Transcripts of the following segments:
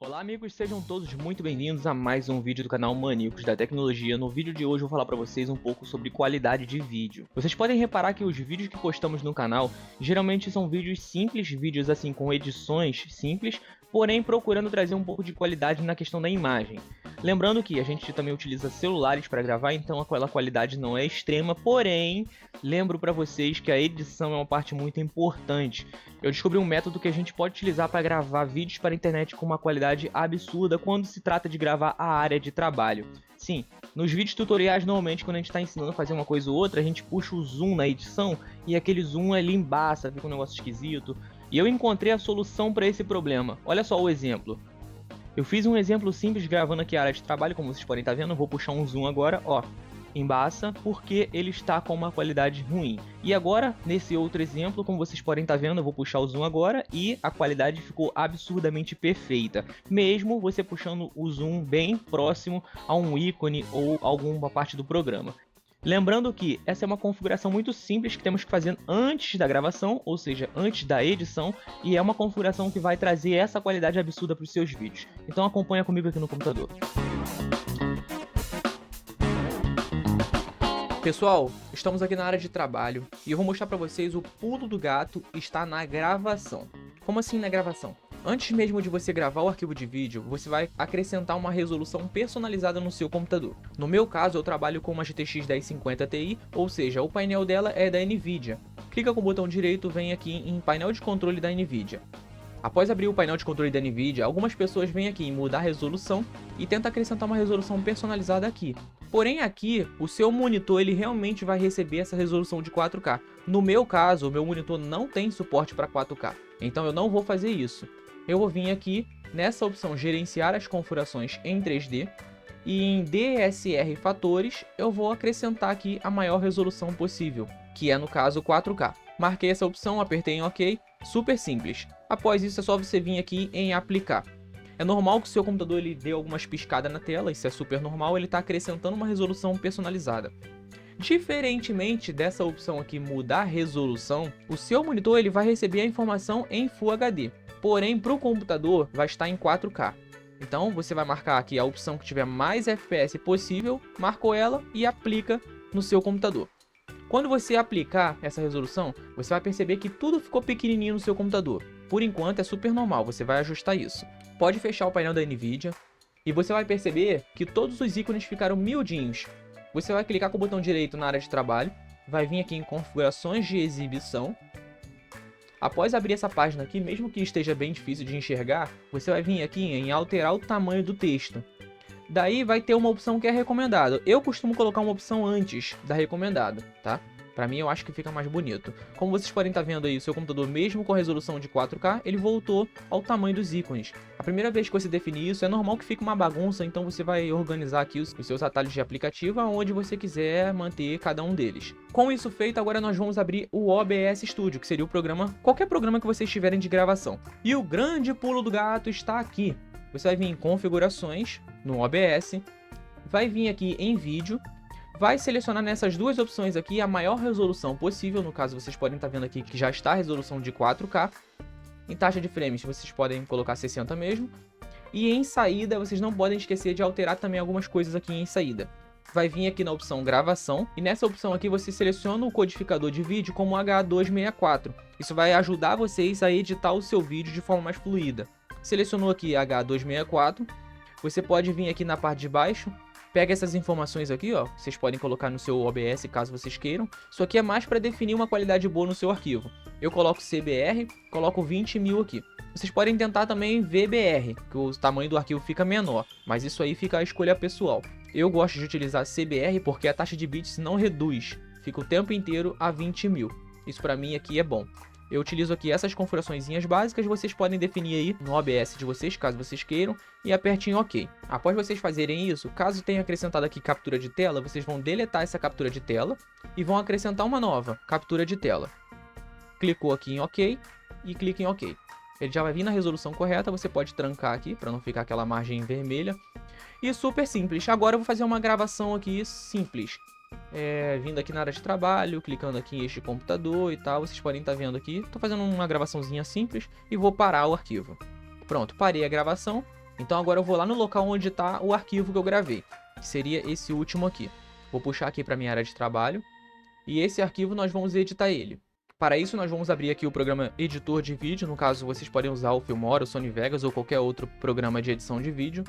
Olá amigos, sejam todos muito bem-vindos a mais um vídeo do canal Maníacos da Tecnologia. No vídeo de hoje eu vou falar para vocês um pouco sobre qualidade de vídeo. Vocês podem reparar que os vídeos que postamos no canal geralmente são vídeos simples, vídeos assim com edições simples, porém procurando trazer um pouco de qualidade na questão da imagem. Lembrando que a gente também utiliza celulares para gravar, então aquela qualidade não é extrema, porém, lembro para vocês que a edição é uma parte muito importante. Eu descobri um método que a gente pode utilizar para gravar vídeos para a internet com uma qualidade absurda quando se trata de gravar a área de trabalho. Sim, nos vídeos tutoriais, normalmente, quando a gente está ensinando a fazer uma coisa ou outra, a gente puxa o zoom na edição e aquele zoom ali embaça, fica um negócio esquisito. E eu encontrei a solução para esse problema. Olha só o exemplo. Eu fiz um exemplo simples gravando aqui a área de trabalho, como vocês podem estar vendo. Eu vou puxar um zoom agora, ó. Embaça porque ele está com uma qualidade ruim. E agora, nesse outro exemplo, como vocês podem estar vendo, eu vou puxar o zoom agora e a qualidade ficou absurdamente perfeita. Mesmo você puxando o zoom bem próximo a um ícone ou alguma parte do programa. Lembrando que essa é uma configuração muito simples que temos que fazer antes da gravação, ou seja, antes da edição, e é uma configuração que vai trazer essa qualidade absurda para os seus vídeos. Então acompanha comigo aqui no computador. Pessoal, estamos aqui na área de trabalho e eu vou mostrar para vocês o pulo do gato está na gravação. Como assim na gravação? Antes mesmo de você gravar o arquivo de vídeo, você vai acrescentar uma resolução personalizada no seu computador. No meu caso, eu trabalho com uma GTX 1050 Ti, ou seja, o painel dela é da Nvidia. Clica com o botão direito, vem aqui em painel de controle da Nvidia. Após abrir o painel de controle da Nvidia, algumas pessoas vêm aqui em mudar a resolução e tentam acrescentar uma resolução personalizada aqui. Porém aqui, o seu monitor ele realmente vai receber essa resolução de 4K. No meu caso, o meu monitor não tem suporte para 4K, então eu não vou fazer isso. Eu vou vir aqui nessa opção gerenciar as configurações em 3D e em DSR fatores eu vou acrescentar aqui a maior resolução possível, que é no caso 4K. Marquei essa opção, apertei em OK, super simples. Após isso é só você vir aqui em aplicar. É normal que o seu computador ele dê algumas piscadas na tela, isso é super normal, ele está acrescentando uma resolução personalizada. Diferentemente dessa opção aqui mudar resolução, o seu monitor ele vai receber a informação em Full HD. Porém, para o computador vai estar em 4K. Então você vai marcar aqui a opção que tiver mais FPS possível, marcou ela e aplica no seu computador. Quando você aplicar essa resolução, você vai perceber que tudo ficou pequenininho no seu computador. Por enquanto é super normal, você vai ajustar isso. Pode fechar o painel da Nvidia e você vai perceber que todos os ícones ficaram miudinhos. Você vai clicar com o botão direito na área de trabalho, vai vir aqui em configurações de exibição. Após abrir essa página aqui, mesmo que esteja bem difícil de enxergar, você vai vir aqui em alterar o tamanho do texto. Daí vai ter uma opção que é recomendado. Eu costumo colocar uma opção antes da recomendada, tá? Pra mim eu acho que fica mais bonito. Como vocês podem estar vendo aí, o seu computador mesmo com resolução de 4K, ele voltou ao tamanho dos ícones. A primeira vez que você definir isso, é normal que fique uma bagunça, então você vai organizar aqui os seus atalhos de aplicativo aonde você quiser manter cada um deles. Com isso feito, agora nós vamos abrir o OBS Studio, que seria o programa, qualquer programa que vocês tiverem de gravação. E o grande pulo do gato está aqui. Você vai vir em configurações, no OBS, vai vir aqui em vídeo, vai selecionar nessas duas opções aqui a maior resolução possível, no caso vocês podem estar vendo aqui que já está a resolução de 4K. Em taxa de frames vocês podem colocar 60 mesmo. E em saída vocês não podem esquecer de alterar também algumas coisas aqui em saída. Vai vir aqui na opção gravação e nessa opção aqui você seleciona o codificador de vídeo como H264. Isso vai ajudar vocês a editar o seu vídeo de forma mais fluida. Selecionou aqui H264, você pode vir aqui na parte de baixo, pega essas informações aqui, ó, vocês podem colocar no seu OBS caso vocês queiram. Isso aqui é mais para definir uma qualidade boa no seu arquivo. Eu coloco CBR, coloco 20.000 aqui. Vocês podem tentar também VBR, que o tamanho do arquivo fica menor, mas isso aí fica a escolha pessoal. Eu gosto de utilizar CBR porque a taxa de bits não reduz, fica o tempo inteiro a 20.000. Isso para mim aqui é bom. Eu utilizo aqui essas configurações básicas, vocês podem definir aí no OBS de vocês, caso vocês queiram, e aperte em OK. Após vocês fazerem isso, caso tenha acrescentado aqui captura de tela, vocês vão deletar essa captura de tela e vão acrescentar uma nova, captura de tela. Clicou aqui em OK e clica em OK. Ele já vai vir na resolução correta, você pode trancar aqui para não ficar aquela margem vermelha. E super simples. Agora eu vou fazer uma gravação aqui simples. Vindo aqui na área de trabalho, clicando aqui em este computador e tal, vocês podem estar vendo aqui, estou fazendo uma gravaçãozinha simples e vou parar o arquivo. Pronto, parei a gravação Então agora eu vou lá no local onde está o arquivo que eu gravei, que seria esse último aqui. Vou puxar aqui para minha área de trabalho e esse arquivo nós vamos editar ele. Para isso nós vamos abrir aqui o programa editor de vídeo, no caso vocês podem usar o Filmora, o Sony Vegas ou qualquer outro programa de edição de vídeo.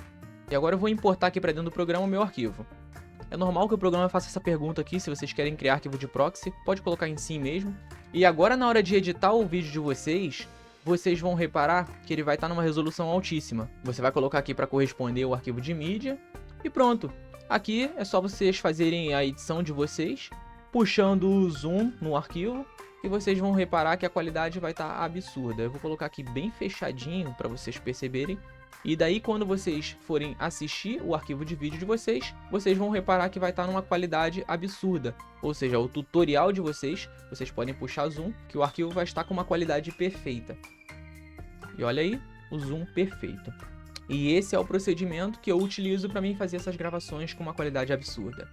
E agora eu vou importar aqui para dentro do programa o meu arquivo. É normal que o programa faça essa pergunta aqui, se vocês querem criar arquivo de proxy, pode colocar em sim mesmo. E agora na hora de editar o vídeo de vocês vão reparar que ele vai estar numa resolução altíssima. Você vai colocar aqui para corresponder o arquivo de mídia e pronto. Aqui é só vocês fazerem a edição de vocês, puxando o zoom no arquivo e vocês vão reparar que a qualidade vai estar absurda. Eu vou colocar aqui bem fechadinho para vocês perceberem. E daí quando vocês forem assistir o arquivo de vídeo de vocês vão reparar que vai estar numa qualidade absurda. Ou seja, o tutorial de vocês podem puxar zoom, que o arquivo vai estar com uma qualidade perfeita. E olha aí, o zoom perfeito. E esse é o procedimento que eu utilizo para mim fazer essas gravações com uma qualidade absurda.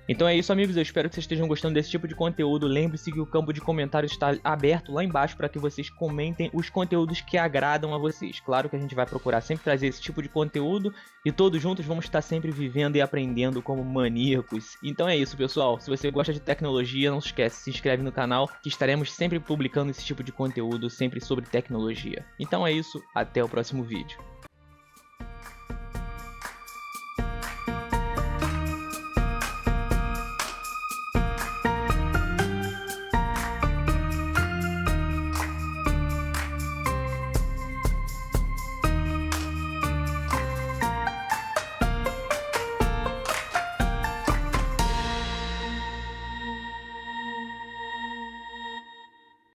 Então é isso, amigos, eu espero que vocês estejam gostando desse tipo de conteúdo. Lembre-se que o campo de comentários está aberto lá embaixo para que vocês comentem os conteúdos que agradam a vocês. Claro que a gente vai procurar sempre trazer esse tipo de conteúdo e todos juntos vamos estar sempre vivendo e aprendendo como maníacos. Então é isso, pessoal. Se você gosta de tecnologia, não se esquece, se inscreve no canal que estaremos sempre publicando esse tipo de conteúdo, sempre sobre tecnologia. Então é isso, até o próximo vídeo.